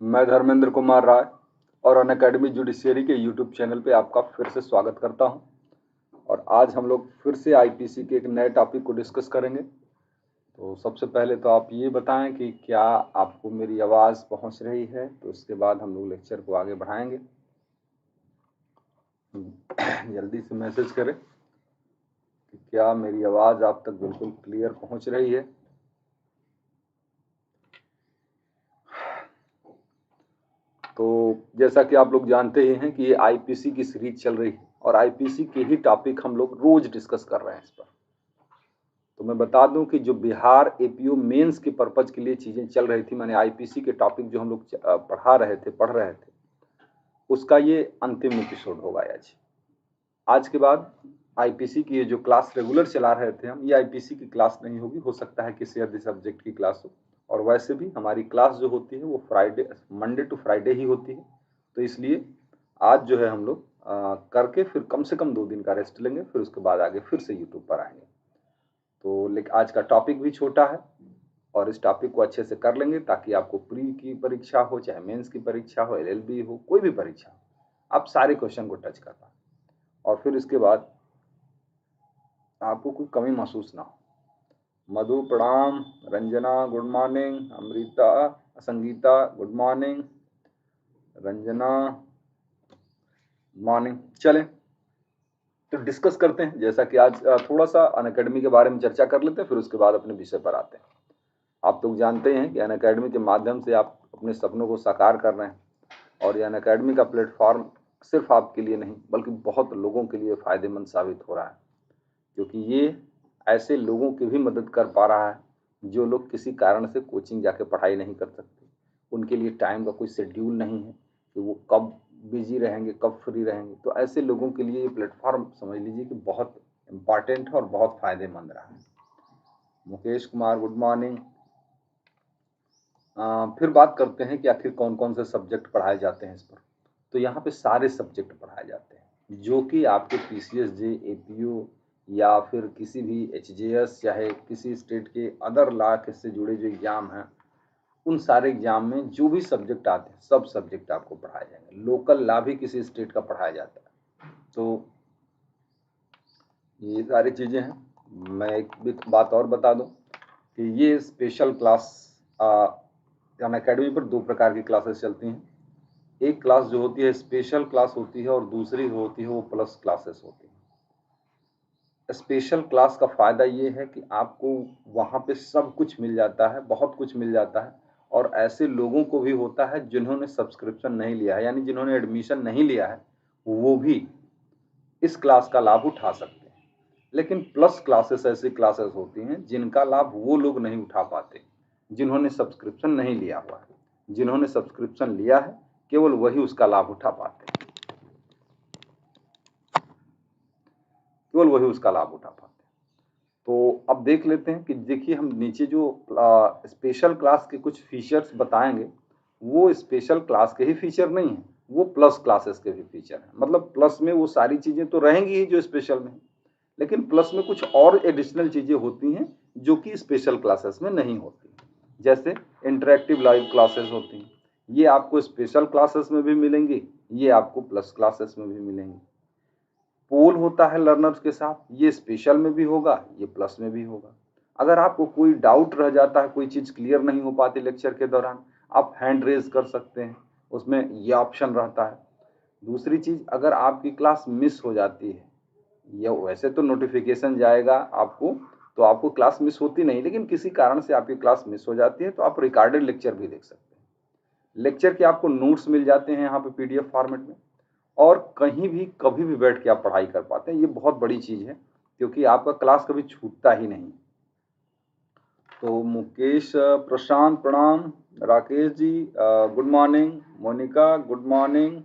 मैं धर्मेंद्र कुमार राय और Unacademy judiciary के यूट्यूब चैनल पे आपका फिर से स्वागत करता हूं। और आज हम लोग फिर से आईपीसी के एक नए टॉपिक को डिस्कस करेंगे। तो सबसे पहले तो आप ये बताएं कि क्या आपको मेरी आवाज़ पहुंच रही है, तो इसके बाद हम लोग लेक्चर को आगे बढ़ाएंगे। जल्दी से मैसेज करें कि क्या मेरी आवाज़ आप तक बिल्कुल क्लियर पहुंच रही है। तो जैसा कि आप लोग जानते ही हैं कि ये आईपीसी की सीरीज चल रही है और आईपीसी के ही टॉपिक हम लोग रोज डिस्कस कर रहे हैं इस पर। तो मैं बता दूं कि जो बिहार एपीओ मेंस के पर्पज के लिए चीज़ें चल रही थी, माने आईपीसी के टॉपिक जो हम लोग पढ़ रहे थे, उसका ये अंतिम एपिसोड होगा आज के बाद आईपीसी की ये जो क्लास रेगुलर चला रहे थे हम, ये आईपीसी की क्लास नहीं होगी। हो सकता है किसी अन्य सब्जेक्ट की क्लास हो, और वैसे भी हमारी क्लास जो होती है वो मंडे टू फ्राइडे ही होती है। तो इसलिए आज जो है हम लोग करके फिर कम से कम 2 दिन का रेस्ट लेंगे, फिर उसके बाद आगे फिर से यूट्यूब पर आएंगे। तो लेकिन आज का टॉपिक भी छोटा है और इस टॉपिक को अच्छे से कर लेंगे ताकि आपको प्री की परीक्षा हो, चाहे मेंस की परीक्षा हो, एलएलबी हो, कोई भी परीक्षा हो, आप सारे क्वेश्चन को टच कर पाए और फिर इसके बाद आपको कोई कमी महसूस ना हो। मधु प्रणाम, Ranjana good morning, Amrita Sangeeta good morning, Ranjana morning. चलें तो डिस्कस करते हैं। जैसा कि आज थोड़ा सा अनअकैडमी के बारे में चर्चा कर लेते हैं, फिर उसके बाद अपने विषय पर आते हैं। आप लोग जानते हैं कि अनअकैडमी के माध्यम से आप अपने सपनों को साकार कर रहे हैं और ये अनअकैडमी का प्लेटफॉर्म सिर्फ आपके लिए नहीं बल्कि बहुत लोगों के लिए फ़ायदेमंद साबित हो रहा है, क्योंकि ये ऐसे लोगों की भी मदद कर पा रहा है जो लोग किसी कारण से कोचिंग जाके पढ़ाई नहीं कर सकते। उनके लिए टाइम का कोई शेड्यूल नहीं है कि वो कब बिजी रहेंगे, कब फ्री रहेंगे। तो ऐसे लोगों के लिए ये प्लेटफॉर्म समझ लीजिए कि बहुत इम्पॉर्टेंट है और बहुत फ़ायदेमंद रहा है। Mukesh Kumar good morning. फिर बात करते हैं कि आखिर कौन कौन से सब्जेक्ट पढ़ाए जाते हैं इस पर। तो यहाँ पे सारे सब्जेक्ट पढ़ाए जाते हैं जो कि आपके पीसीएसजे, एपीओ या फिर किसी भी एचजेएस, चाहे किसी स्टेट के अदर लॉ से जुड़े जो एग्जाम हैं, उन सारे एग्जाम में जो भी सब्जेक्ट आते हैं सब सब्जेक्ट आपको पढ़ाए जाएंगे। लोकल लॉ भी किसी स्टेट का पढ़ाया जाता है। तो ये सारी चीज़ें हैं। मैं एक बात और बता दूं कि ये स्पेशल क्लास अनअकैडमी पर 2 प्रकार की क्लासेस चलती हैं। एक क्लास जो होती है स्पेशल क्लास होती है और दूसरी होती है वो प्लस क्लासेस होती है। स्पेशल क्लास का फ़ायदा ये है कि आपको वहाँ पे सब कुछ मिल जाता है, बहुत कुछ मिल जाता है, और ऐसे लोगों को भी होता है जिन्होंने सब्सक्रिप्शन नहीं लिया है, यानी जिन्होंने एडमिशन नहीं लिया है, वो भी इस क्लास का लाभ उठा सकते हैं। लेकिन प्लस क्लासेस ऐसी क्लासेस होती हैं जिनका लाभ वो लोग नहीं उठा पाते जिन्होंने सब्सक्रिप्शन नहीं लिया हुआ है। जिन्होंने सब्सक्रिप्शन लिया है केवल वही उसका लाभ उठा पाते हैं, केवल वही उसका लाभ उठा पाते हैं। तो अब देख लेते हैं कि देखिए हम नीचे जो स्पेशल क्लास के कुछ फीचर्स बताएंगे, वो स्पेशल क्लास के ही फीचर नहीं है, वो प्लस क्लासेस के भी फीचर हैं। मतलब प्लस में वो सारी चीज़ें तो रहेंगी ही जो स्पेशल में, लेकिन प्लस में कुछ और एडिशनल चीज़ें होती हैं जो कि स्पेशल क्लासेस में नहीं होती। जैसे इंटरेक्टिव लाइव क्लासेस होती हैं, ये आपको स्पेशल क्लासेस में भी मिलेंगी, ये आपको प्लस क्लासेस में भी मिलेंगी। पोल होता है लर्नर्स के साथ, ये स्पेशल में भी होगा, ये प्लस में भी होगा। अगर आपको कोई डाउट रह जाता है, कोई चीज़ क्लियर नहीं हो पाती लेक्चर के दौरान, आप हैंड रेज कर सकते हैं, उसमें ये ऑप्शन रहता है। दूसरी चीज़, अगर आपकी क्लास मिस हो जाती है, या वैसे तो नोटिफिकेशन जाएगा आपको, तो आपको क्लास मिस होती नहीं, लेकिन किसी कारण से आपकी क्लास मिस हो जाती है तो आप रिकॉर्डेड लेक्चर भी देख सकते हैं। लेक्चर के आपको नोट्स मिल जाते हैं यहाँ पे पीडीएफ फॉर्मेट में, और कहीं भी कभी भी बैठ के आप पढ़ाई कर पाते हैं। ये बहुत बड़ी चीज़ है क्योंकि आपका क्लास कभी छूटता ही नहीं। तो मुकेश प्रशांत प्रणाम, Rakesh ji good morning, Monika good morning,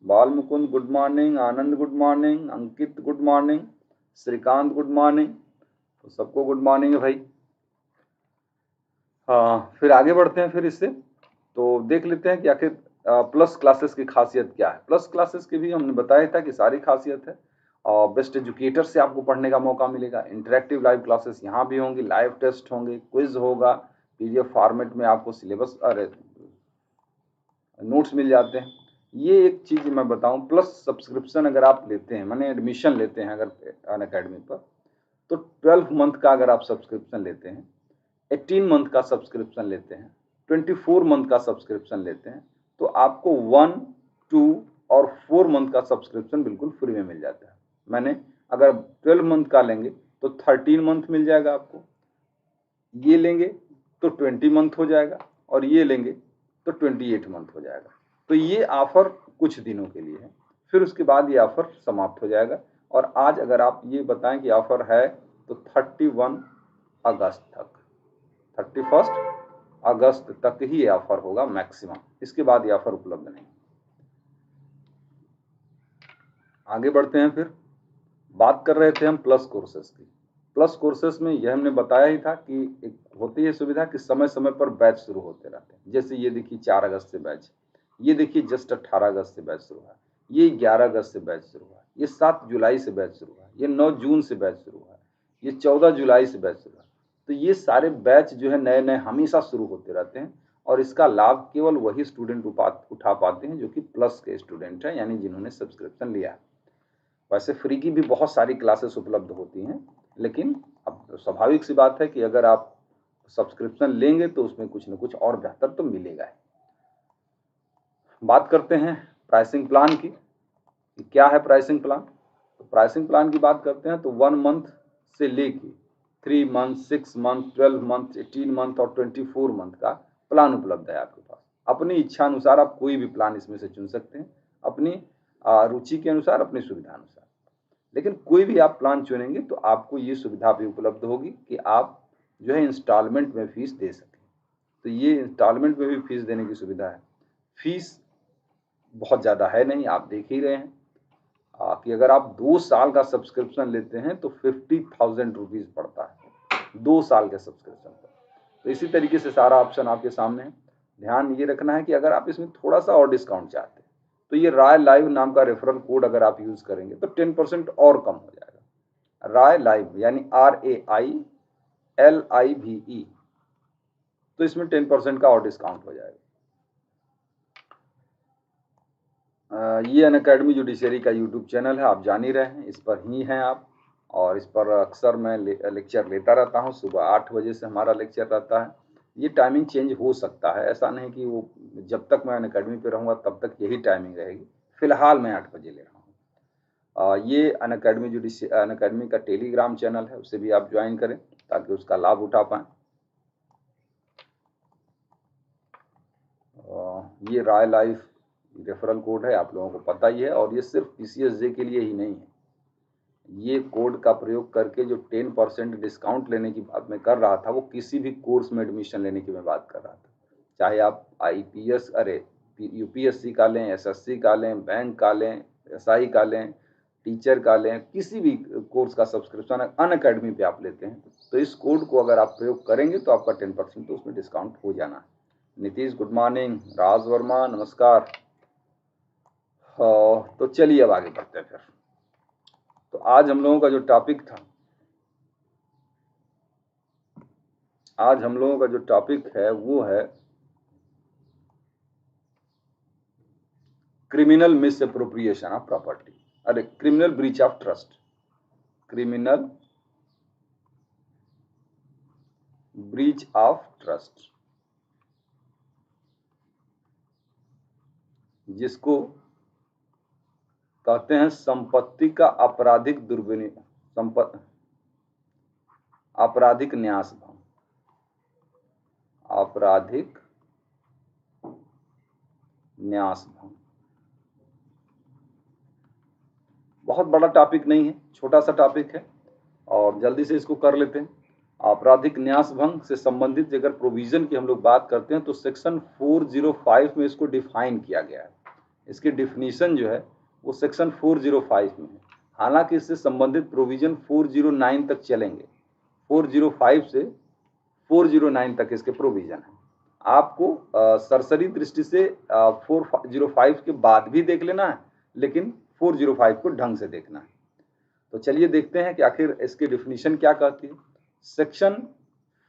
Bal Mukund good morning, Anand good morning, Ankit good morning, Shrikant good morning. तो सबको गुड मॉर्निंग है भाई। हाँ, फिर आगे बढ़ते हैं। फिर इससे तो देख लेते हैं कि आखिर प्लस क्लासेस की खासियत क्या है। प्लस क्लासेस की भी हमने बताया था कि सारी खासियत है, और बेस्ट एजुकेटर से आपको पढ़ने का मौका मिलेगा। इंटरेक्टिव लाइव क्लासेस यहाँ भी होंगी, लाइव टेस्ट होंगे, क्विज होगा, पीडीएफ फॉर्मेट में आपको सिलेबस, अरे नोट्स मिल जाते हैं। ये एक चीज़ मैं बताऊं, प्लस सब्सक्रिप्शन अगर आप लेते हैं, माने एडमिशन लेते हैं अगर अनअकैडमी पर, तो 12 मंथ का अगर आप सब्सक्रिप्शन लेते हैं, 18 मंथ का सब्सक्रिप्शन लेते हैं, 24 मंथ का सब्सक्रिप्शन लेते हैं, तो आपको 1, 2 और 4 मंथ का सब्सक्रिप्शन बिल्कुल फ्री में मिल जाता है। मैंने अगर 12 मंथ का लेंगे तो 13 मंथ मिल जाएगा आपको, ये लेंगे तो 20 मंथ हो जाएगा, और ये लेंगे तो 28 मंथ हो जाएगा। तो ये ऑफर कुछ दिनों के लिए है, फिर उसके बाद ये ऑफर समाप्त हो जाएगा। और आज अगर आप ये बताएं कि ऑफर है तो 31 अगस्त तक, 31 अगस्त तक ही ये ऑफर होगा मैक्सिमम, इसके बाद ये ऑफर उपलब्ध नहीं। आगे बढ़ते हैं, फिर बात कर रहे थे हम प्लस कोर्सेस की। प्लस कोर्सेस में यह हमने बताया ही था कि एक होती है सुविधा कि समय समय पर बैच शुरू होते रहते हैं। जैसे ये देखिए 4 अगस्त से बैच, ये देखिए जस्ट 18 अगस्त से बैच शुरू हुआ, ये 11 अगस्त से बैच शुरू हुआ, ये 7 जुलाई से बैच शुरू हुआ, ये 9 जून से बैच शुरू हुआ, ये 14 जुलाई से बैच शुरू हुआ। तो ये सारे बैच जो है नए नए हमेशा शुरू होते रहते हैं, और इसका लाभ केवल वही स्टूडेंट उठा पाते हैं जो कि प्लस के स्टूडेंट हैं, यानी जिन्होंने सब्सक्रिप्शन लिया है। वैसे फ्री की भी बहुत सारी क्लासेस उपलब्ध होती हैं, लेकिन अब स्वाभाविक सी बात है कि अगर आप सब्सक्रिप्शन लेंगे तो उसमें कुछ न कुछ और बेहतर तो मिलेगा ही। बात करते हैं प्राइसिंग प्लान की, कि क्या है प्राइसिंग प्लान। तो प्राइसिंग प्लान की बात करते हैं तो 1 मंथ से लेके 3 मंथ, 6 मंथ, 12 मंथ, 18 मंथ और 24 मंथ का प्लान उपलब्ध है आपके पास। अपनी इच्छा अनुसार आप कोई भी प्लान इसमें से चुन सकते हैं, अपनी रुचि के अनुसार, अपनी सुविधा अनुसार। लेकिन कोई भी आप प्लान चुनेंगे तो आपको ये सुविधा भी उपलब्ध होगी कि आप जो है इंस्टॉलमेंट में फीस दे सकें। तो ये इंस्टॉलमेंट में भी फीस देने की सुविधा है। फीस बहुत ज़्यादा है नहीं, आप देख ही रहे हैं कि अगर आप 2 साल का सब्सक्रिप्शन लेते हैं तो 50,000 रुपीज़ पड़ता है 2 साल के सब्सक्रिप्शन पर। तो इसी तरीके से सारा ऑप्शन आपके सामने है। ध्यान ये रखना है कि अगर आप इसमें थोड़ा सा और डिस्काउंट चाहते हैं तो ये राय लाइव नाम का रेफरल कोड अगर आप यूज़ करेंगे तो 10% और कम हो जाएगा। राय लाइव यानी RAILIVE, तो इसमें 10% का और डिस्काउंट हो जाएगा। ये अनअकैडमी जुडिशरी का यूट्यूब चैनल है, आप जान ही रहे हैं, इस पर ही हैं आप, और इस पर अक्सर मैं लेक्चर लेता रहता हूँ। सुबह 8 बजे से हमारा लेक्चर रहता है। ये टाइमिंग चेंज हो सकता है, ऐसा नहीं कि वो जब तक मैं अनअकैडमी पे रहूँगा तब तक यही टाइमिंग रहेगी। फिलहाल मैं 8 बजे ले रहा हूँ। ये अनअकैडमी का टेलीग्राम चैनल है, उसे भी आप ज्वाइन करें ताकि उसका लाभ उठा पाएँ। ये राय लाइफ रेफरल कोड है, आप लोगों को पता ही है, और ये सिर्फ PCSJ के लिए ही नहीं है। ये कोड का प्रयोग करके जो 10% डिस्काउंट लेने की बात मैं कर रहा था, वो किसी भी कोर्स में एडमिशन लेने की मैं बात कर रहा था। चाहे आप UPSC का लें, SSC का लें, बैंक का लें, SI का लें, टीचर का लें, किसी भी कोर्स का सब्सक्रिप्शन अनअकैडमी पे आप लेते हैं तो इस कोड को अगर आप प्रयोग करेंगे तो आपका 10% तो उसमें डिस्काउंट हो जाना है। नीतीश गुड मॉर्निंग, राज वर्मा नमस्कार। तो चलिए अब आगे बढ़ते हैं फिर। तो आज हम लोगों का जो टॉपिक था, आज हम लोगों का जो टॉपिक है वो है criminal misappropriation of property, अरे criminal breach of trust, criminal breach of trust, जिसको कहते हैं संपत्ति का आपराधिक दुर्विनियोग, आपराधिक न्यास भंग, आपराधिक न्यास भंग। बहुत बड़ा टॉपिक नहीं है, छोटा सा टॉपिक है, और जल्दी से इसको कर लेते हैं। आपराधिक न्यास भंग से संबंधित अगर प्रोविजन की हम लोग बात करते हैं तो सेक्शन 405 में इसको डिफाइन किया गया है। इसकी डिफिनीशन जो है वो सेक्शन 405 में है। हालांकि इससे संबंधित प्रोविजन 409 तक चलेंगे, 405 से 409 तक इसके प्रोविजन है। आपको सरसरी दृष्टि से 405 के बाद भी देख लेना है, लेकिन 405 को ढंग से देखना है। तो चलिए देखते हैं कि आखिर इसकी डिफिनीशन क्या कहती है। सेक्शन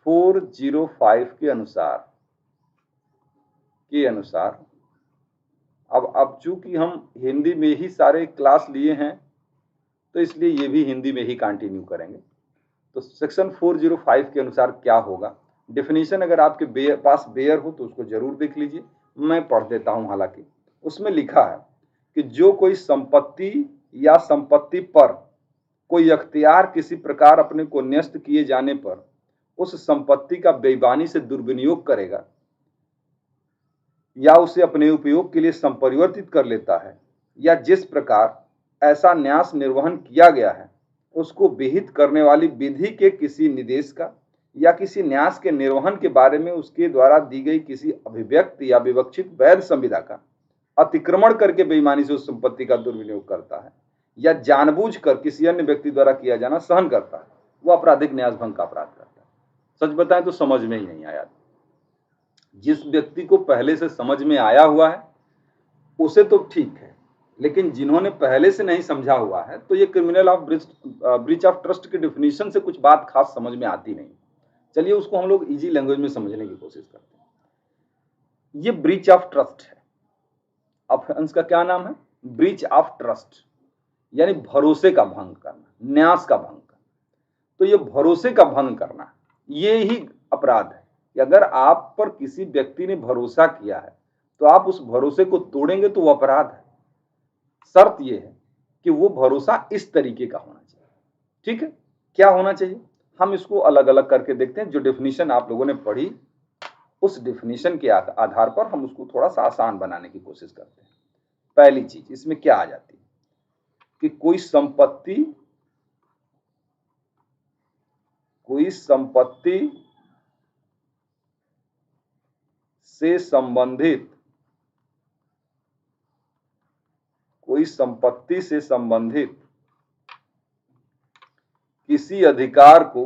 405 के अनुसार अब चूंकि हम हिंदी में ही सारे क्लास लिए हैं तो इसलिए ये भी हिंदी में ही कंटिन्यू करेंगे। तो सेक्शन 405 के अनुसार क्या होगा, डेफिनेशन अगर आपके पास बेयर हो तो उसको जरूर देख लीजिए, मैं पढ़ देता हूं। हालांकि उसमें लिखा है कि जो कोई संपत्ति या संपत्ति पर कोई अख्तियार किसी प्रकार अपने को न्यस्त किए जाने पर उस संपत्ति का बेईमानी से दुर्विनियोग करेगा या उसे अपने उपयोग के लिए संपरिवर्तित कर लेता है, या जिस प्रकार ऐसा न्यास निर्वहन किया गया है उसको विहित करने वाली विधि के किसी निर्देश का या किसी न्यास के निर्वहन के बारे में उसके द्वारा दी गई किसी अभिव्यक्त या विवक्षित वैध संविदा का अतिक्रमण करके बेईमानी से उस संपत्ति का दुर्विनियोग करता है या जानबूझकर किसी अन्य व्यक्ति द्वारा किया जाना सहन करता है, वो आपराधिक न्यास भंग का अपराध करता है। सच बताएं तो समझ में ही नहीं आया। जिस व्यक्ति को पहले से समझ में आया हुआ है उसे तो ठीक है, लेकिन जिन्होंने पहले से नहीं समझा हुआ है तो ये criminal of breach of trust के डिफिनीशन से कुछ बात खास समझ में आती नहीं। चलिए उसको हम लोग इजी लैंग्वेज में समझने की कोशिश करते हैं। ये ब्रीच ऑफ ट्रस्ट है। ऑफेंस का क्या नाम है? ब्रीच ऑफ ट्रस्ट, यानी भरोसे का भंग करना, न्यास का भंग करना। तो ये भरोसे का भंग करना ये ही अपराध है कि अगर आप पर किसी व्यक्ति ने भरोसा किया है तो आप उस भरोसे को तोड़ेंगे तो वो अपराध है। शर्त ये है कि वो भरोसा इस तरीके का होना चाहिए। ठीक है, क्या होना चाहिए हम इसको अलग अलग करके देखते हैं। जो डेफिनेशन आप लोगों ने पढ़ी उस डेफिनेशन के आधार पर हम उसको थोड़ा सा आसान बनाने की कोशिश करते हैं। पहली चीज इसमें क्या आ जाती है कि कोई संपत्ति से संबंधित किसी अधिकार को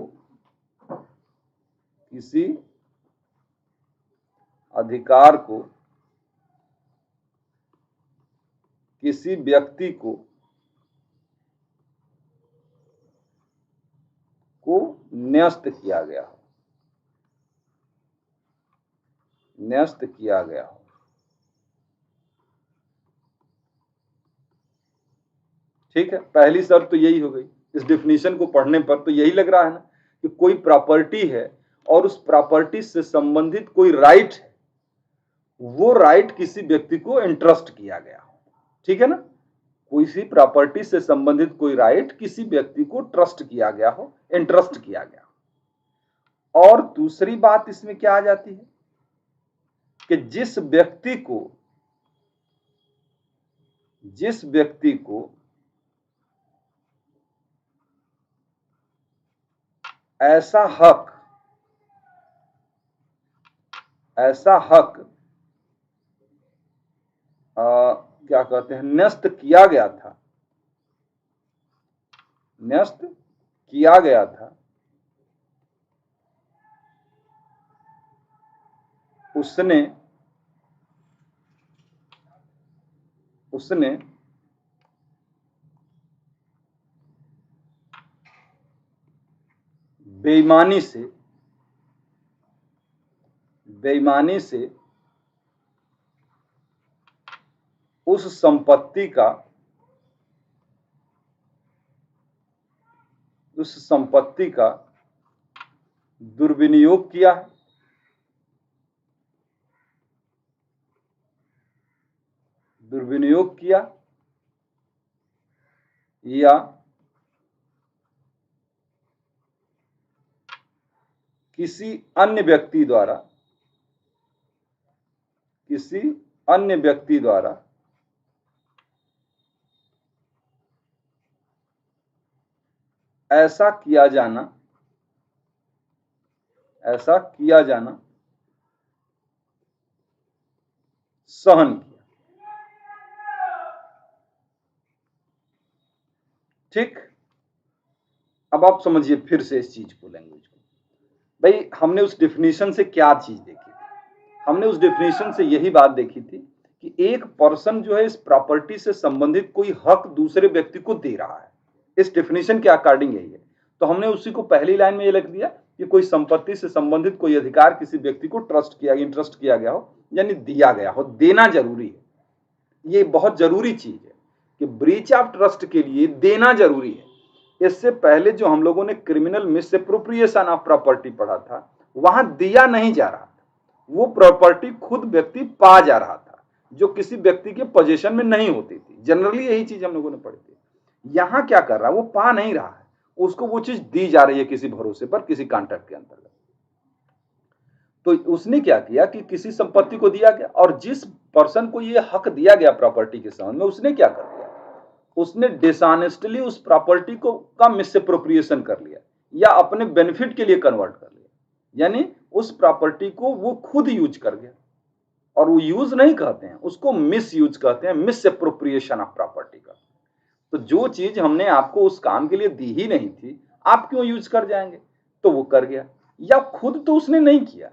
किसी व्यक्ति को न्यस्त किया गया हो। ठीक है, पहली शर्त तो यही हो गई। इस डेफिनेशन को पढ़ने पर तो यही लग रहा है ना कि कोई प्रॉपर्टी है और उस प्रॉपर्टी से संबंधित कोई राइट है, वो राइट किसी व्यक्ति को इंट्रस्ट किया गया हो। ठीक है ना, किसी प्रॉपर्टी से संबंधित कोई राइट किसी व्यक्ति को ट्रस्ट किया गया हो, इंट्रस्ट किया गया हो। और दूसरी बात इसमें क्या आ जाती है कि जिस व्यक्ति को ऐसा हक क्या कहते हैं न्यस्त किया गया था उसने बेईमानी से उस संपत्ति का दुर्विनियोग किया है या किसी अन्य व्यक्ति द्वारा ऐसा किया जाना सहन किया। ठीक, अब आप समझिए फिर से इस चीज को, लैंग्वेज को। भाई हमने उस डेफिनेशन से क्या चीज देखी थी? हमने उस डेफिनेशन से यही बात देखी थी कि एक पर्सन जो है इस प्रॉपर्टी से संबंधित कोई हक दूसरे व्यक्ति को दे रहा है। इस डेफिनेशन के अकॉर्डिंग यही है। तो हमने उसी को पहली लाइन में ये लिख दिया कि कोई संपत्ति से संबंधित कोई अधिकार किसी व्यक्ति को इंट्रस्ट किया गया हो, यानी दिया गया हो। देना जरूरी है। ये बहुत जरूरी चीज है कि ब्रीच ऑफ ट्रस्ट के लिए देना जरूरी है। इससे पहले जो हम लोगों ने क्रिमिनल मिसएप्रोप्रिएशन ऑफ प्रॉपर्टी पढ़ा था, वहां दिया नहीं जा रहा था, वो प्रॉपर्टी खुद व्यक्ति पा जा रहा था, जो किसी व्यक्ति के पोजीशन में नहीं होती थी। जनरली यही चीज हम लोगों ने पढ़ी थी। यहां क्या कर रहा है, वो पा नहीं रहा है, उसको वो चीज दी जा रही है किसी भरोसे पर, किसी कॉन्ट्रैक्ट के अंतर्गत। तो उसने क्या किया कि किसी संपत्ति को दिया गया, और जिस पर्सन को ये हक दिया गया प्रॉपर्टी के संबंध में, उसने क्या कर दिया, उसने डिसऑनेस्टली उस प्रॉपर्टी को का मिसएप्रोप्रिएशन कर लिया, या अपने बेनिफिट के लिए कन्वर्ट कर लिया। यानी उस प्रॉपर्टी को वो खुद यूज कर गया, और वो यूज नहीं कहते हैं, उसको मिस यूज कहते हैं, मिसएप्रोप्रिएशन ऑफ प्रॉपर्टी का। तो जो चीज हमने आपको उस काम के लिए दी ही नहीं थी, आप क्यों यूज कर जाएंगे? तो वो कर गया, या खुद तो उसने नहीं किया,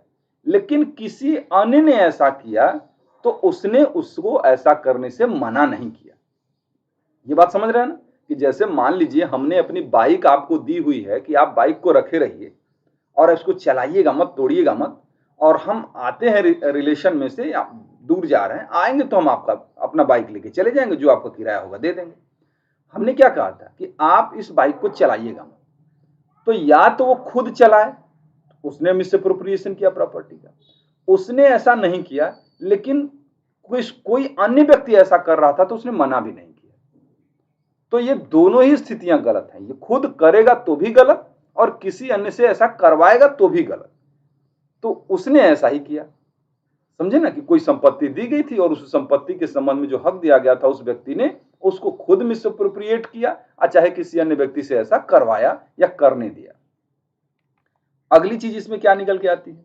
लेकिन किसी अन्य ने ऐसा किया, तो उसने उसको ऐसा करने से मना नहीं किया। ये बात समझ रहे हैं ना, कि जैसे मान लीजिए हमने अपनी बाइक आपको दी हुई है कि आप बाइक को रखे रहिए और इसको चलाइएगा मत, तोड़िएगा मत, और हम आते हैं रिलेशन में से, या दूर जा रहे हैं, आएंगे तो हम आपका अपना बाइक लेके चले जाएंगे, जो आपका किराया होगा दे देंगे। हमने क्या कहा था कि आप इस बाइक को चलाइएगा मत, तो या तो वो खुद चलाए, उसने मिसएप्रोप्रिएशन किया प्रॉपर्टी का, उसने ऐसा नहीं किया, लेकिन कोई अन्य व्यक्ति ऐसा कर रहा था तो उसने मना भी नहीं किया। तो ये दोनों ही स्थितियां गलत हैं, ये खुद करेगा तो भी गलत, और किसी अन्य से ऐसा करवाएगा तो भी गलत। तो उसने ऐसा ही किया, समझे ना, कि कोई संपत्ति दी गई थी और उस संपत्ति के संबंध में जो हक दिया गया था, उस व्यक्ति ने उसको खुद मिसअप्रोप्रिएट किया, और चाहे किसी अन्य व्यक्ति से ऐसा करवाया या करने दिया। अगली चीज इसमें क्या निकल के आती है,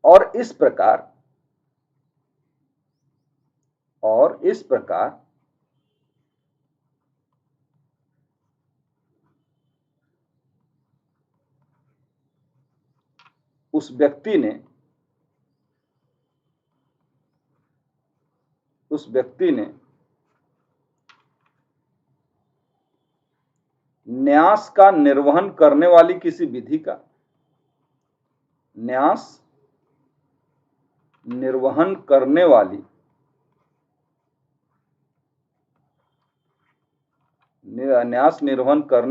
और इस प्रकार उस व्यक्ति ने न्यास का निर्वहन करने वाली किसी विधि का, न्यास निर्वहन करने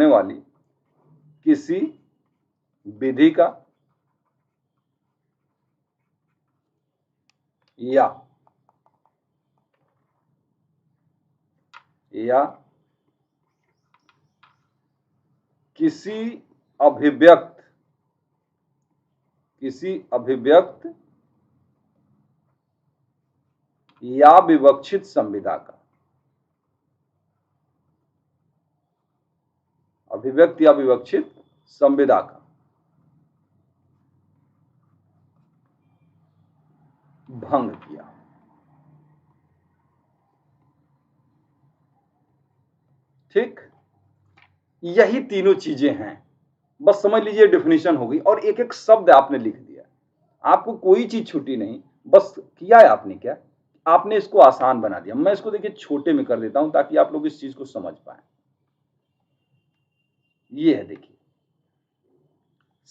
वाली किसी विधि का, या किसी अभिव्यक्त या विवक्षित संविदा का, अभिव्यक्त या विवक्षित संविदा का भंग किया। ठीक, यही तीनों चीजें हैं, बस समझ लीजिए डेफिनेशन हो गई, और एक एक शब्द आपने लिख दिया, आपको कोई चीज छूटी नहीं। बस किया है आपने क्या, आपने इसको आसान बना दिया। मैं इसको देखिए छोटे में कर देता हूं ताकि आप लोग इस चीज को समझ पाए। ये है, देखिए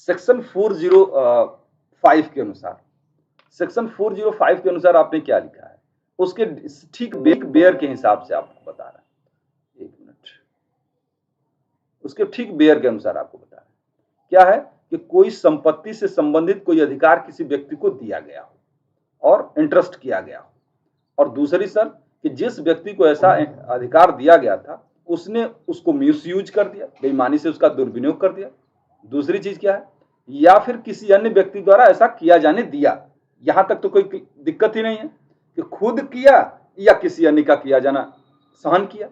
सेक्शन 405 के अनुसार, सेक्शन 405 के अनुसार आपने क्या लिखा है, उसके ठीक बेयर के हिसाब से आपको बता रहा है। 1 मिनट, उसके ठीक बेयर के अनुसार आपको बता रहा है। क्या है कि कोई संपत्ति से संबंधित कोई अधिकार किसी व्यक्ति को दिया गया हो और इंटरेस्ट किया गया हो, और दूसरी शर्त कि जिस व्यक्ति को ऐसा अधिकार दिया गया था उसने उसको मिसयूज कर दिया, बेईमानी से उसका दुर्विनियोग कर दिया। दूसरी चीज क्या है, या फिर किसी अन्य व्यक्ति द्वारा ऐसा किया जाने दिया। यहां तक तो कोई दिक्कत ही नहीं है कि खुद किया या किसी अन्य का किया जाना सहन किया।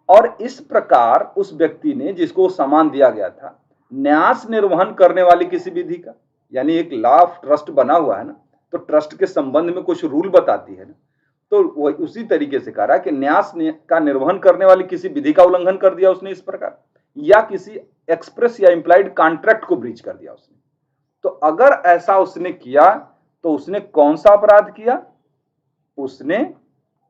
और इस प्रकार उस व्यक्ति ने, जिसको सामान दिया गया था, न्यास निर्वहन करने वाली किसी विधि का, यानी एक लॉ ऑफ ट्रस्ट बना हुआ है ना, तो ट्रस्ट के संबंध में कुछ रूल बताती है ना, तो वो उसी तरीके से कह रहा है कि न्यास का निर्वहन करने वाली किसी विधि का उल्लंघन कर दिया उसने इस प्रकार, या किसी एक्सप्रेस या इंप्लाइड कॉन्ट्रैक्ट को ब्रीच कर दिया उसने। तो अगर ऐसा उसने किया तो उसने कौन सा अपराध किया, उसने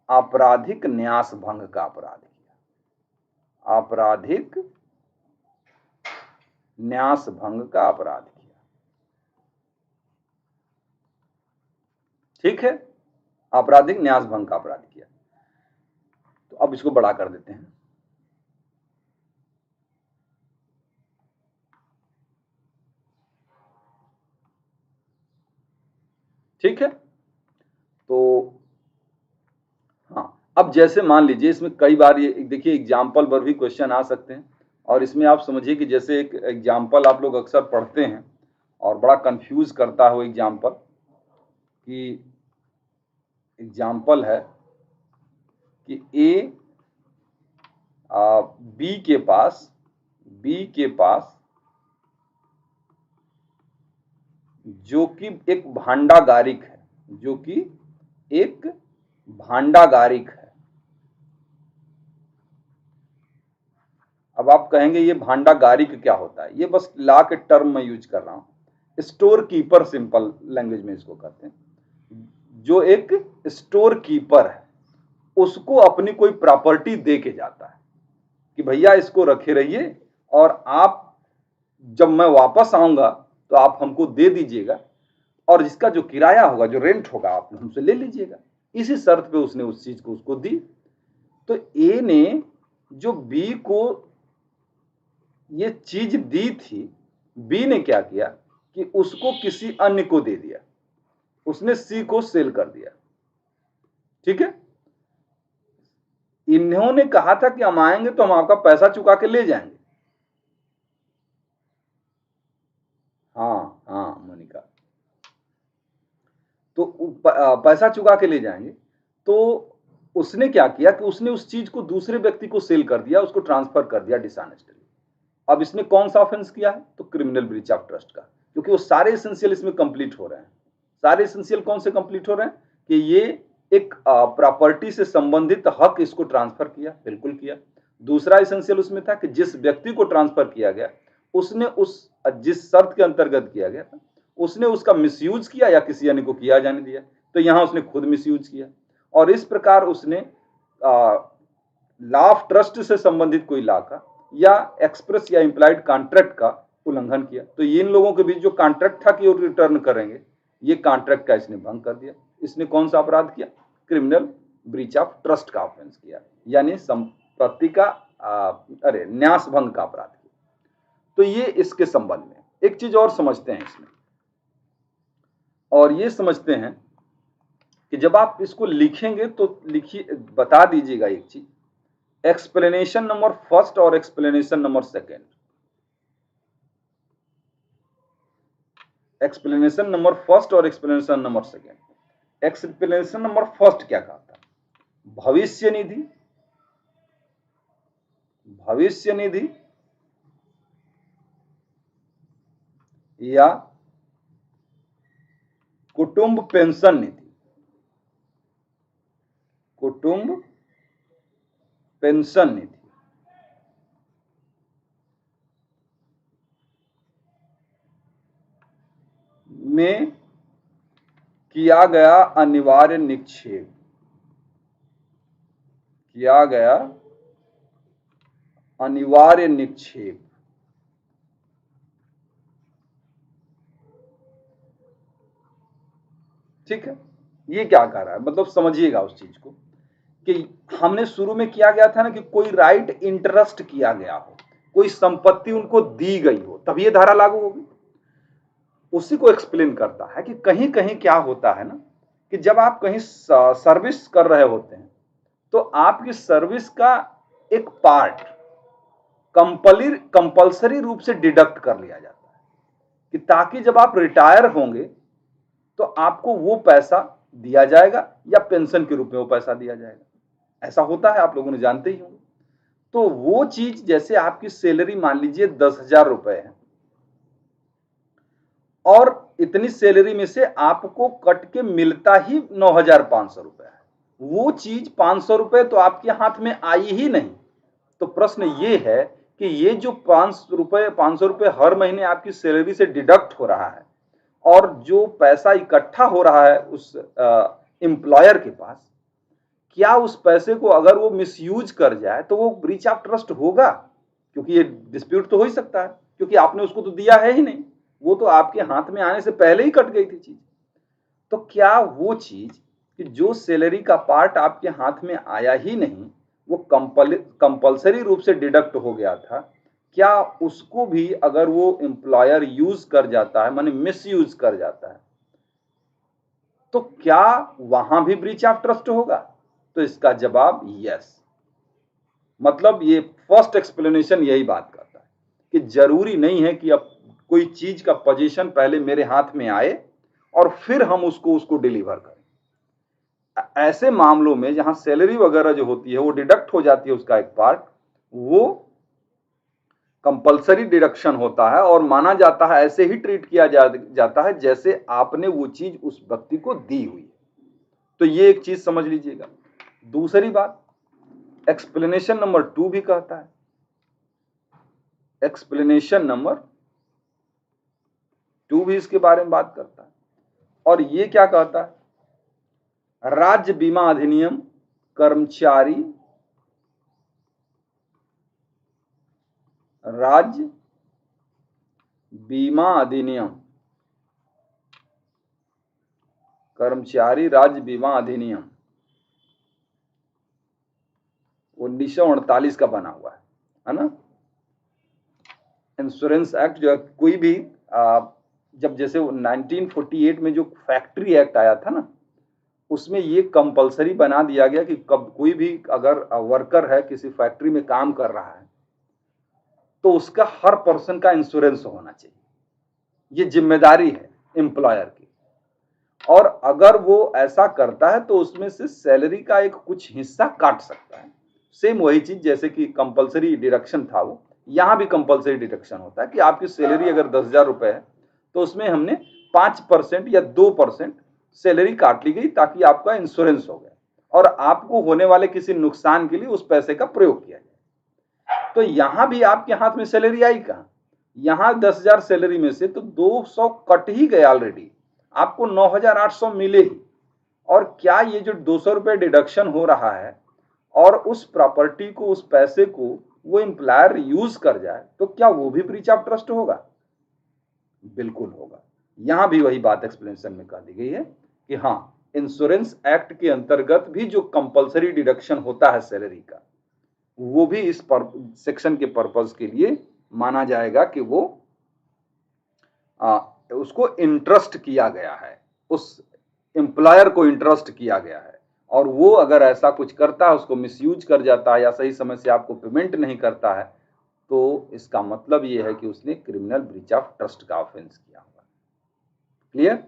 आपराधिक न्यास भंग का अपराध किया, आपराधिक न्यास भंग का अपराध किया। ठीक है। आपराधिक न्यास भंग का अपराध किया। तो अब इसको बड़ा कर देते हैं। ठीक है, तो हाँ, अब जैसे मान लीजिए इसमें कई बार ये देखिए एग्जाम्पल पर भी क्वेश्चन आ सकते हैं, और इसमें आप समझिए कि जैसे एक एग्जाम्पल आप लोग अक्सर पढ़ते हैं और बड़ा कंफ्यूज करता है वो एग्जाम्पल, कि एग्जाम्पल है कि ए बी के पास जो कि एक भांडागारिक है, जो कि एक भांडागारिक है। अब आप कहेंगे ये भांडागारिक क्या होता है? ये बस लॉ के टर्म में यूज कर रहा हूं। स्टोर कीपर सिंपल लैंग्वेज में इसको कहते हैं। जो एक स्टोर कीपर है उसको अपनी कोई प्रॉपर्टी दे के जाता है कि भैया इसको रखे रहिए, और आप जब मैं वापस आऊंगा तो आप हमको दे दीजिएगा, और इसका जो किराया होगा, जो रेंट होगा, आप हमसे ले लीजिएगा। इसी शर्त पे उसने उस चीज को उसको दी। तो ए ने जो बी को ये चीज दी थी, बी ने क्या किया कि उसको किसी अन्य को दे दिया, उसने सी को सेल कर दिया। ठीक है, इन्होंने कहा था कि हम आएंगे तो हम आपका पैसा चुका के ले जाएंगे। हाँ हाँ मोनिका, तो पैसा चुका के ले जाएंगे। तो उसने क्या किया कि उसने उस चीज को दूसरे व्यक्ति को सेल कर दिया, उसको ट्रांसफर कर दिया डिसऑनेस्टली। अब इसने कौन सा ऑफेंस किया है? तो क्रिमिनल ब्रीच ऑफ ट्रस्ट का, क्योंकि वो सारे एसेंशियल इसमें कंप्लीट हो रहे हैं। सारे एसेंशियल कौन से कंप्लीट हो रहे हैं? कि ये एक प्रॉपर्टी से संबंधित हक इसको ट्रांसफर किया, बिल्कुल किया। दूसरा एसेंशियल उसमें था कि जिस व्यक्ति को ट्रांसफर किया गया उसने उस जिस शर्त के अंतर्गत किया गया था उसने उसका मिसयूज किया या किसी अन्य को किया जाने दिया। तो यहां उसने खुद मिसयूज किया, और इस प्रकार उसने लॉ ऑफ ट्रस्ट से संबंधित कोई लॉ का या एक्सप्रेस या इंप्लाइड कॉन्ट्रैक्ट का उल्लंघन किया। तो इन लोगों के बीच जो कॉन्ट्रैक्ट था कि वो रिटर्न करेंगे, ये कॉन्ट्रैक्ट का इसने भंग कर दिया। इसने कौन सा अपराध किया? क्रिमिनल ब्रीच ऑफ ट्रस्ट का ऑफेंस किया, यानी संपत्ति का न्यास भंग का अपराध किया। तो ये इसके संबंध में एक चीज और समझते हैं इसमें, और ये समझते हैं कि जब आप इसको लिखेंगे तो लिखिए, बता दीजिएगा एक चीज, एक्सप्लेनेशन नंबर फर्स्ट और explanation number second. Explanation number first और explanation number second. Explanation number first क्या कहा था? भविष्य निधि, भविष्य निधि या कुटुंब पेंशन निधि, कुटुंब पेंशन निधि में किया गया अनिवार्य निक्षेप, किया गया अनिवार्य निक्षेप। ठीक है, ये क्या कह रहा है? मतलब समझिएगा उस चीज को कि हमने शुरू में किया गया था ना कि कोई राइट इंटरेस्ट किया गया हो, कोई संपत्ति उनको दी गई हो, तब ये धारा लागू होगी। उसी को एक्सप्लेन करता है कि कहीं कहीं क्या होता है ना कि जब आप कहीं सर्विस कर रहे होते हैं तो आपकी सर्विस का एक पार्ट कंपल्सरी रूप से डिडक्ट कर लिया जाता है, कि ताकि जब आप रिटायर होंगे तो आपको वो पैसा दिया जाएगा या पेंशन के रूप में वो पैसा दिया जाएगा। ऐसा होता है, आप लोगों ने जानते ही होंगे। तो वो चीज, जैसे आपकी सैलरी मान लीजिए 10,000 रुपए है, और इतनी सैलरी में से आपको कट के मिलता ही 9,500 रुपए है, वो चीज 500 रुपए तो आपके हाथ में आई ही नहीं। तो प्रश्न ये है कि ये जो 500 रुपए हर महीने आपकी सैलरी से डिडक्ट हो रहा है, और जो पैसा इकट्ठा हो रहा है उस एम्प्लॉयर के पास, क्या उस पैसे को अगर वो मिसयूज कर जाए तो वो ब्रीच ऑफ ट्रस्ट होगा? क्योंकि ये डिस्प्यूट तो हो ही सकता है, क्योंकि आपने उसको तो दिया है ही नहीं, वो तो आपके हाथ में आने से पहले ही कट गई थी चीज। तो क्या वो चीज कि जो सैलरी का पार्ट आपके हाथ में आया ही नहीं, वो कंपल्सरी रूप से डिडक्ट हो गया था, क्या उसको भी अगर वो एम्प्लॉयर यूज कर जाता है, माने मिस यूज कर जाता है, तो क्या वहां भी ब्रीच ऑफ ट्रस्ट होगा? तो इसका जवाब यस। मतलब ये फर्स्ट एक्सप्लेनेशन यही बात करता है कि जरूरी नहीं है कि अब कोई चीज का पोजीशन पहले मेरे हाथ में आए और फिर हम उसको डिलीवर करें। ऐसे मामलों में जहां सैलरी वगैरह जो होती है वो डिडक्ट हो जाती है, उसका एक पार्ट, वो कंपल्सरी डिडक्शन होता है और माना जाता है, ऐसे ही ट्रीट किया जाता है जैसे आपने वो चीज उस व्यक्ति को दी हुई है। तो ये एक चीज समझ लीजिएगा। दूसरी बात, एक्सप्लेनेशन नंबर 2 भी कहता है, एक्सप्लेनेशन नंबर 2 भी इसके बारे में बात करता है। और ये क्या कहता है? राज्य बीमा अधिनियम कर्मचारी राज्य बीमा अधिनियम कर्मचारी राज्य बीमा अधिनियम 1948 का बना हुआ है ना। इंश्योरेंस एक्ट जो है, कोई भी जब जैसे 1948 में जो फैक्ट्री एक्ट आया था ना, उसमें ये कंपलसरी बना दिया गया कि कब कोई भी अगर वर्कर है किसी फैक्ट्री में काम कर रहा है तो उसका हर पर्सन का इंश्योरेंस होना चाहिए। ये जिम्मेदारी है एम्प्लॉयर की। और अगर वो ऐसा करता है तो उसमें से सैलरी का एक कुछ हिस्सा काट सकता है। सेम वही चीज जैसे कि कंपलसरी डिडक्शन था, वो यहां भी कंपलसरी डिडक्शन होता है कि आपकी सैलरी अगर 10,000 रुपए है तो उसमें हमने 5% या 2% सैलरी काट ली गई ताकि आपका इंश्योरेंस हो गया और आपको होने वाले किसी नुकसान के लिए उस पैसे का प्रयोग किया जाए। तो यहां भी आपके हाथ में सैलरी आई कहां? यहां 10,000 सैलरी में से तो 200 कट ही गए ऑलरेडी, आपको 9,800 मिले ही। और क्या ये जो 200 रुपए डिडक्शन हो रहा है और उस प्रॉपर्टी को, उस पैसे को वो एम्प्लॉयर यूज कर जाए तो क्या वो भी ब्रीच ऑफ ट्रस्ट होगा? बिल्कुल होगा। यहां भी वही बात एक्सप्लेनेशन में कह दी गई है कि हाँ, इंश्योरेंस एक्ट के अंतर्गत भी जो कंपलसरी डिडक्शन होता है सैलरी का, वो भी इस सेक्शन के पर्पज के लिए माना जाएगा कि वो उसको इंटरेस्ट किया गया है, उस एम्प्लॉयर को इंटरेस्ट किया गया है। और वो अगर ऐसा कुछ करता है, उसको मिसयूज कर जाता है या सही समय से आपको पेमेंट नहीं करता है, तो इसका मतलब ये है कि उसने क्रिमिनल ब्रीच ऑफ ट्रस्ट का ऑफेंस किया होगा। क्लियर?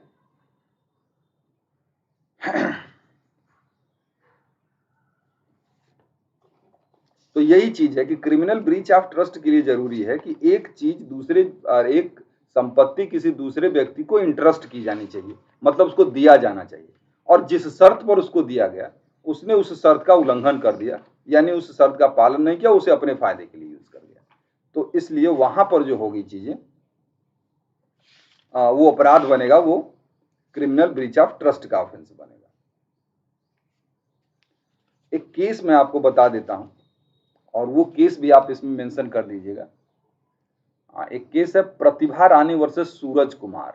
तो यही चीज है कि क्रिमिनल ब्रीच ऑफ ट्रस्ट के लिए जरूरी है कि एक चीज दूसरे, एक संपत्ति किसी दूसरे व्यक्ति को इंटरेस्ट की जानी चाहिए, मतलब उसको दिया जाना चाहिए, और जिस शर्त पर उसको दिया गया उसने उस शर्त का उल्लंघन कर दिया, यानी उस शर्त का पालन नहीं किया, उसे अपने फायदे के लिए यूज कर लिया। तो इसलिए वहां पर जो होगी चीजें, वो अपराध बनेगा, वो क्रिमिनल ब्रीच ऑफ ट्रस्ट का ऑफेंस बनेगा। एक केस मैं आपको बता देता हूं और वो केस भी आप इसमें मेंशन कर दीजिएगा। एक केस है Pratibha Rani versus Suraj Kumar.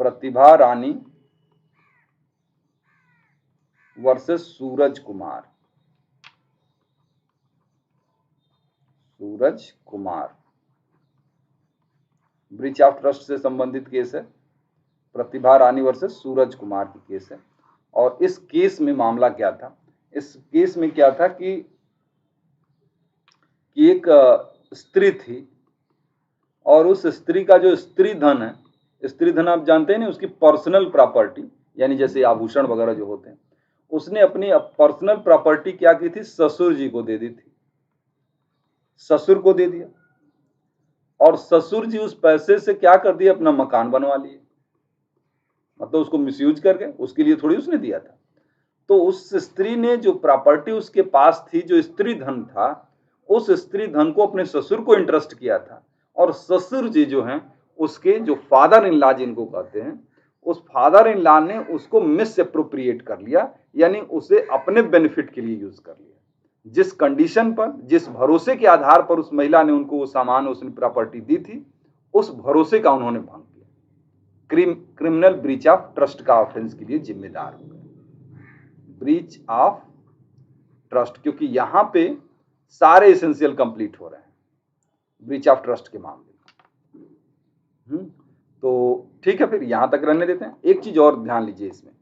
Pratibha Rani versus Suraj Kumar. Suraj Kumar breach of trust से संबंधित केस है। प्रतिभा रानी वर्सेस सूरज कुमार की केस है। और इस केस में मामला क्या था? इस केस में क्या था कि एक स्त्री थी और उस स्त्री का जो स्त्री धन है, स्त्री धन आप जानते हैं ना, उसकी पर्सनल प्रॉपर्टी, यानी जैसे आभूषण वगैरह जो होते हैं, उसने अपनी पर्सनल प्रॉपर्टी क्या की थी? ससुर जी को दे दी थी। ससुर को दे दिया और ससुर जी उस पैसे से क्या कर दिया? अपना मकान बनवा लिए। मतलब उसको मिसयूज करके, उसके लिए थोड़ी उसने दिया था। तो उस स्त्री ने जो प्रॉपर्टी उसके पास थी, जो स्त्री धन था, उस स्त्री धन को अपने ससुर को इंटरेस्ट किया था। और ससुर जी जो हैं, उसके जो फादर इन लॉ जिनको कहते हैं, उस फादर इन लॉ ने उसको मिस एप्रोप्रिएट कर लिया, यानी उसे अपने बेनिफिट के लिए यूज कर लिया। जिस कंडीशन पर, जिस भरोसे के आधार पर उस महिला ने उनको वो सामान, उसने प्रॉपर्टी दी थी, उस भरोसे का उन्होंने भंग किया। क्रिमिनल ब्रीच ऑफ ट्रस्ट का ऑफेंस के लिए जिम्मेदार होंगे। ब्रीच ऑफ ट्रस्ट, क्योंकि यहां पे सारे एसेंशियल कंप्लीट हो रहे हैं ब्रीच ऑफ ट्रस्ट के मामले में। तो ठीक है, फिर यहां तक रहने देते हैं। एक चीज और ध्यान लीजिए इसमें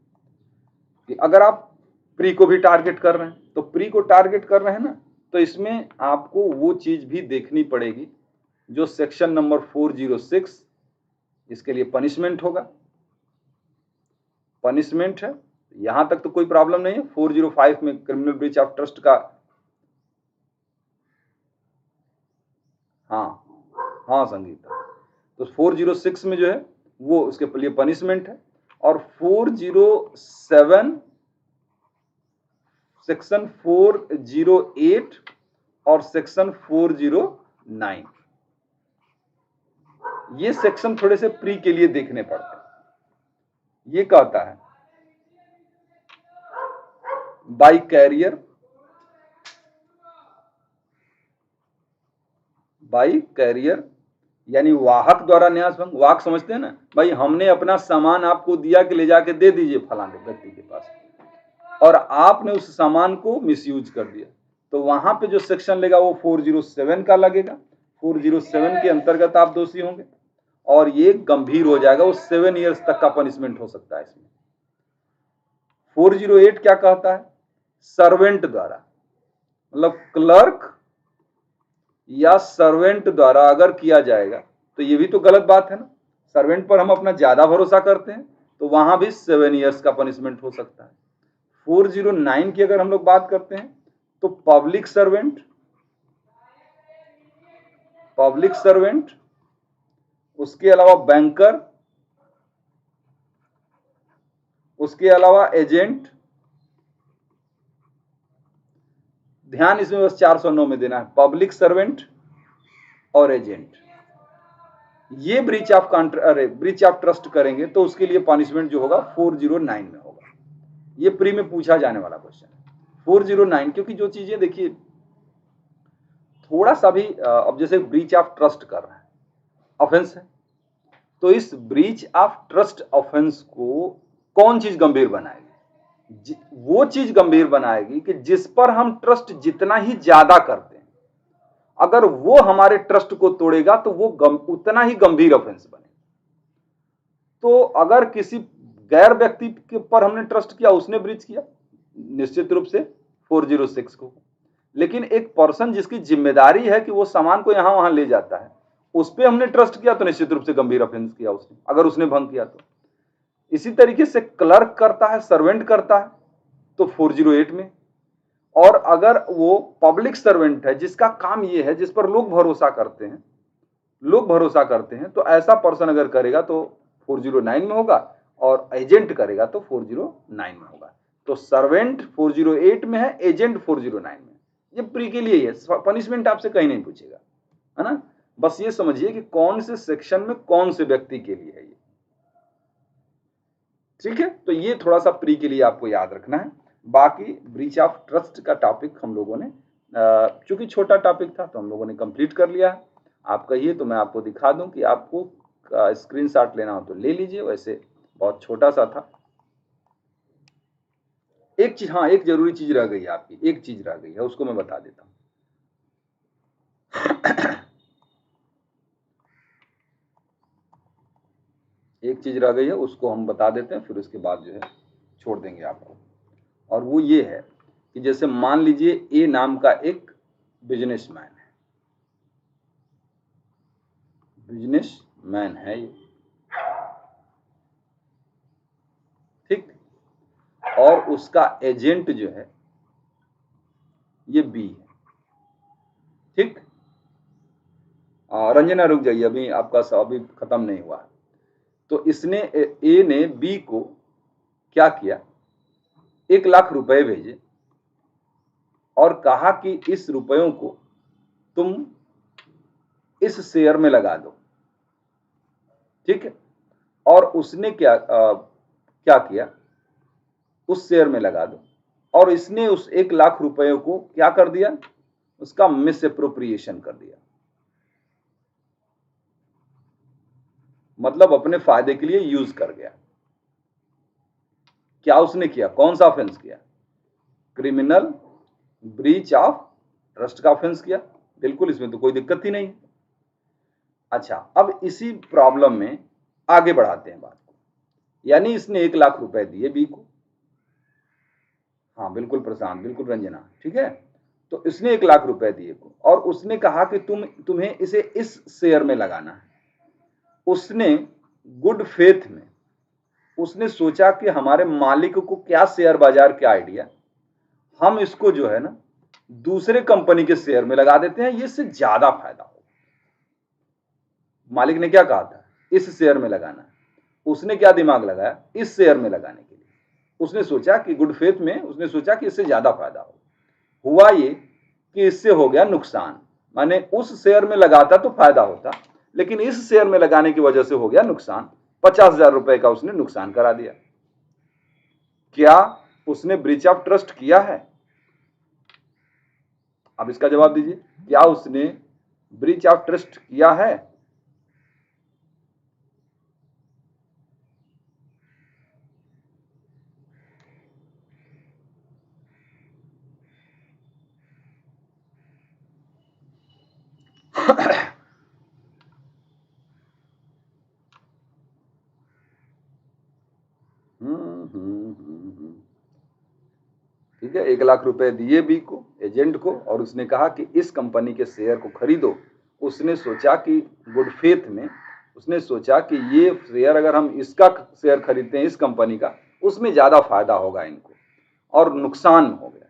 कि अगर आप प्री को भी टारगेट कर रहे हैं, तो प्री को टारगेट कर रहे हैं ना, तो इसमें आपको वो चीज भी देखनी पड़ेगी जो सेक्शन नंबर 406 इसके लिए पनिशमेंट होगा। पनिशमेंट है, यहां तक तो कोई प्रॉब्लम नहीं है। 405 में क्रिमिनल ब्रीच ऑफ ट्रस्ट का, हाँ संगीता, तो 406 में जो है वो उसके लिए पनिशमेंट है। और 407 सेक्शन 408 और सेक्शन 409, ये सेक्शन थोड़े से प्री के लिए देखने पड़ते हैं। ये कहता है बाई कैरियर यानी वाहक द्वारा न्यास भंग। वाहक समझते हैं ना भाई, हमने अपना सामान आपको दिया कि ले जाके दे दीजिए फलाने व्यक्ति के पास, और आपने उस सामान को मिसयूज कर दिया, तो वहां पे जो सेक्शन लेगा वो 407 का लगेगा। 407 के अंतर्गत आप दोषी होंगे और ये गंभीर हो जाएगा, वो 7 ईयर्स तक का पनिशमेंट हो सकता है इसमें। 408 क्या कहता है? सर्वेंट द्वारा, मतलब क्लर्क या सर्वेंट द्वारा अगर किया जाएगा तो ये भी तो गलत बात है ना। सर्वेंट पर हम अपना ज्यादा भरोसा करते हैं, तो वहां भी 7 ईयर्स का पनिशमेंट हो सकता है। 409 की अगर हम लोग बात करते हैं तो पब्लिक सर्वेंट, उसके अलावा बैंकर, उसके अलावा एजेंट। ध्यान इसमें बस 409 में देना है, पब्लिक सर्वेंट और एजेंट। ये ब्रीच ऑफ ट्रस्ट करेंगे तो उसके लिए पनिशमेंट जो होगा 409 में होगा। ये प्री में पूछा जाने वाला क्वेश्चन है 409, क्योंकि जो चीजें देखिए थोड़ा सा भी, अब जैसे ब्रीच ऑफ ट्रस्ट कर रहे हैं, ऑफेंस है, तो इस ब्रीच ऑफ ट्रस्ट ऑफेंस को कौन चीज गंभीर बनाएगी? वो चीज गंभीर बनाएगी कि जिस पर हम ट्रस्ट जितना ही ज्यादा करते हैं, अगर वो हमारे ट्रस्ट को तोड़ेगा तो वो उतना ही गंभीर ऑफेंस बने। तो अगर किसी गैर व्यक्ति के पर हमने ट्रस्ट किया, उसने ब्रीच किया, निश्चित रूप से 406 को। लेकिन एक पर्सन जिसकी जिम्मेदारी है कि वो सामान को यहां वहां ले जाता है, उस पर हमने ट्रस्ट किया तो निश्चित रूप से गंभीर ऑफेंस किया उसने, अगर उसने भंग किया तो। इसी तरीके से क्लर्क करता है, सर्वेंट करता है, तो 408 में। और अगर वो पब्लिक सर्वेंट है जिसका काम ये है, जिस पर लोग भरोसा करते हैं, तो ऐसा पर्सन अगर करेगा तो 409 में होगा, और एजेंट करेगा तो 409 में होगा। तो सर्वेंट 408 में है, एजेंट 409 में। ये प्री के लिए है, पनिशमेंट आपसे कहीं नहीं पूछेगा, है ना। बस ये समझिए कि कौन से सेक्शन में कौन से व्यक्ति के लिए है ये, ठीक है। तो ये थोड़ा सा प्री के लिए आपको याद रखना है। बाकी ब्रीच ऑफ ट्रस्ट का टॉपिक हम लोगों ने, चूंकि छोटा टॉपिक था तो हम लोगों ने कंप्लीट कर लिया है। आप कहिए तो मैं आपको दिखा दूं कि आपको स्क्रीनशॉट लेना हो तो ले लीजिए, वैसे बहुत छोटा सा था। एक चीज, हाँ एक जरूरी चीज रह गई है आपकी, एक चीज रह गई है, उसको मैं बता देता हूं। एक चीज रह गई है, उसको हम बता देते हैं, फिर उसके बाद जो है छोड़ देंगे आपको। और वो ये है कि जैसे मान लीजिए ए नाम का एक बिजनेसमैन है ये, ठीक, और उसका एजेंट जो है ये बी है, ठीक। रंजना रुक जाइए, अभी आपका अभी खत्म नहीं हुआ है। तो इसने ए ने बी को क्या किया, 1 लाख रुपए भेजे और कहा कि इस रुपयों को तुम इस शेयर में लगा दो, ठीक है। और उसने क्या किया, उस शेयर में लगा दो, और इसने उस 1 लाख रुपयों को क्या कर दिया, उसका मिस एप्रोप्रिएशन कर दिया। मतलब अपने फायदे के लिए यूज कर गया। क्या उसने किया, कौन सा ऑफेंस किया? क्रिमिनल ब्रीच ऑफ ट्रस्ट का ऑफेंस किया। बिल्कुल, इसमें तो कोई दिक्कत ही नहीं। अच्छा, अब इसी प्रॉब्लम में आगे बढ़ाते हैं बात को। यानी इसने 1 लाख रुपए दिए बी को। हाँ बिल्कुल प्रशांत, बिल्कुल रंजना, ठीक है। तो इसने 1 लाख रुपए दिए को, और उसने कहा कि तुम्हें इसे इस शेयर में लगाना है। उसने गुड फेथ में उसने सोचा कि हमारे मालिक को क्या शेयर बाजार के आइडिया, हम इसको जो है ना दूसरे कंपनी के शेयर में लगा देते हैं, ये इससे ज्यादा फायदा हो। मालिक ने क्या कहा था, इस शेयर में लगाना। उसने क्या दिमाग लगाया, इस शेयर में लगाने के लिए। उसने सोचा कि गुड फेथ में उसने सोचा कि इससे ज्यादा फायदा हो। हुआ ये कि इससे हो गया नुकसान। माने उस शेयर में लगाता तो फायदा होता, लेकिन इस शेयर में लगाने की वजह से हो गया नुकसान। 50,000 रुपए का उसने नुकसान करा दिया। क्या उसने ब्रीच ऑफ ट्रस्ट किया है? अब इसका जवाब दीजिए, क्या उसने ब्रीच ऑफ ट्रस्ट किया है? ठीक है, 1 लाख रुपए दिए बी को, एजेंट को, और उसने कहा कि इस कंपनी के शेयर को खरीदो। उसने सोचा कि गुड फेथ में उसने सोचा कि ये शेयर अगर हम इसका शेयर खरीदते हैं इस कंपनी का, उसमें ज्यादा फायदा होगा इनको, और नुकसान हो गया।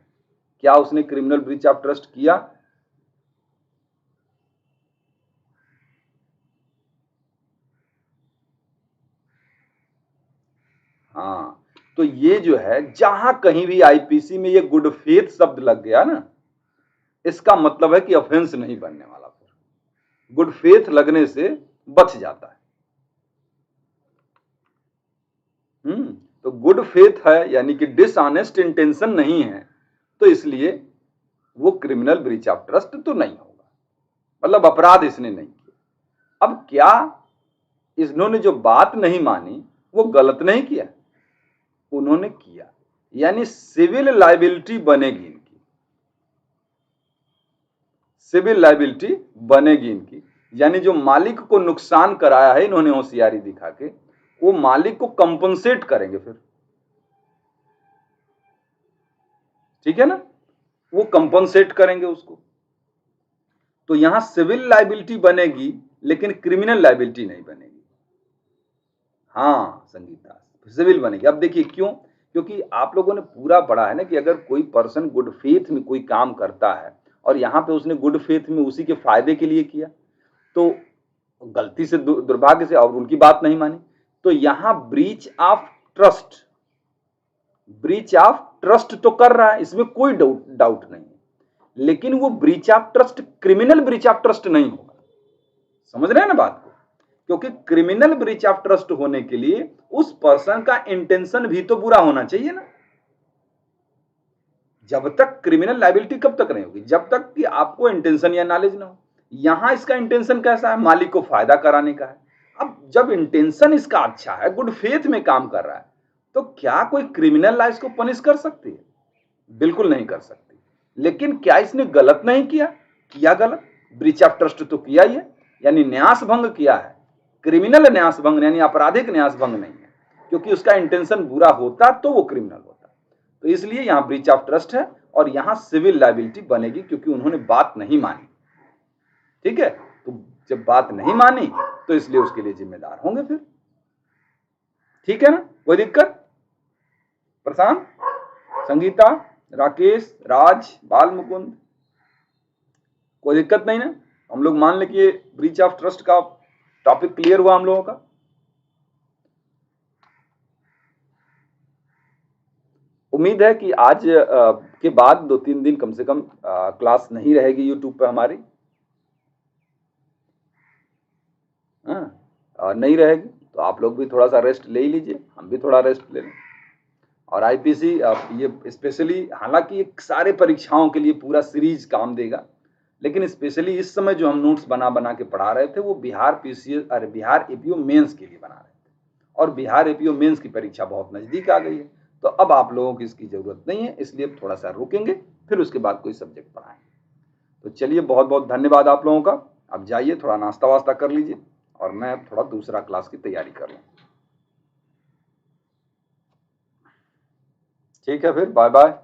क्या उसने क्रिमिनल ब्रीच ऑफ ट्रस्ट किया? हाँ, तो ये जो है, जहां कहीं भी आईपीसी में ये गुड फेथ शब्द लग गया ना, इसका मतलब है कि ऑफेंस नहीं बनने वाला। फिर गुड फेथ लगने से बच जाता है। तो गुड फेथ है, यानी कि डिसऑनेस्ट इंटेंशन नहीं है, तो इसलिए वो क्रिमिनल ब्रीच ऑफ ट्रस्ट तो नहीं होगा, मतलब अपराध इसने नहीं किया। अब क्या इन्होंने जो बात नहीं मानी वो गलत नहीं किया? उन्होंने किया, यानी सिविल लायबिलिटी बनेगी इनकी, सिविल लायबिलिटी बनेगी इनकी। यानी जो मालिक को नुकसान कराया है इन्होंने होशियारी दिखा के, वो मालिक को कंपनसेट करेंगे फिर, ठीक है ना, वो कंपनसेट करेंगे उसको। तो यहां सिविल लायबिलिटी बनेगी, लेकिन क्रिमिनल लायबिलिटी नहीं बनेगी। हाँ संगीता, सिविल बनेगी। अब देखिए क्यों, क्योंकि आप लोगों ने पूरा पढ़ा है ना कि अगर कोई पर्सन गुड फेथ में कोई काम करता है और यहां पे उसने गुड फेथ में उसी के फायदे के लिए किया, तो गलती से दुर्भाग्य से और उनकी बात नहीं मानी, तो यहां breach of trust, breach of trust तो कर रहा है, इसमें कोई डाउट नहीं है, लेकिन वो breach of trust criminal breach of trust नहीं होगा। समझ रहे हैं ना बात को? क्योंकि क्रिमिनल ब्रीच ऑफ ट्रस्ट होने के लिए उस पर्सन का इंटेंशन भी तो बुरा होना चाहिए ना। जब तक क्रिमिनल लायबिलिटी कब तक नहीं होगी, जब तक कि आपको इंटेंशन या नॉलेज ना हो। यहां इसका इंटेंशन कैसा है, मालिक को फायदा कराने का है। अब जब इंटेंशन इसका अच्छा है, गुड फेथ में काम कर रहा है, तो क्या कोई क्रिमिनल लॉ इसको पनिश कर सकती है? बिल्कुल नहीं कर सकती। लेकिन क्या इसने गलत नहीं किया? किया गलत, ब्रीच ऑफ ट्रस्ट तो किया ही है, यानी न्यास भंग किया है। क्रिमिनल न्यास भंग यानी आपराधिक न्यास भंग नहीं है, क्योंकि उसका इंटेंशन बुरा होता तो वो क्रिमिनल होता। तो इसलिए यहां ब्रीच ऑफ ट्रस्ट है, और यहां सिविल लायबिलिटी बनेगी, क्योंकि उन्होंने बात नहीं मानी। ठीक है, तो जब बात नहीं मानी तो इसलिए उसके लिए जिम्मेदार होंगे फिर। ठीक है ना, कोई दिक्कत? प्रशांत, संगीता, राकेश, राज, बाल मुकुंद, कोई दिक्कत नहीं ना? हम लोग मान ले कि ब्रीच ऑफ ट्रस्ट का टॉपिक क्लियर हुआ हम लोगों का। उम्मीद है कि आज के बाद 2-3 दिन कम से कम क्लास नहीं रहेगी यूट्यूब पे हमारी। नहीं रहेगी तो आप लोग भी थोड़ा सा रेस्ट ले ही लीजिए, हम भी थोड़ा रेस्ट ले लें। और आईपीसी ये स्पेशली, हालांकि ये सारे परीक्षाओं के लिए पूरा सीरीज काम देगा, लेकिन स्पेशली इस समय जो हम नोट्स बना बना के पढ़ा रहे थे वो बिहार पीसीएस अरे बिहार एपीओ मेंस के लिए बना रहे थे, और बिहार एपीओ मेंस की परीक्षा बहुत नज़दीक आ गई है, तो अब आप लोगों की इसकी ज़रूरत नहीं है, इसलिए थोड़ा सा रुकेंगे, फिर उसके बाद कोई सब्जेक्ट पढ़ाएंगे। तो चलिए, बहुत बहुत धन्यवाद आप लोगों का। अब जाइए थोड़ा नाश्ता वास्ता कर लीजिए और मैं थोड़ा दूसरा क्लास की तैयारी कर लूँ। ठीक है, फिर बाय बाय।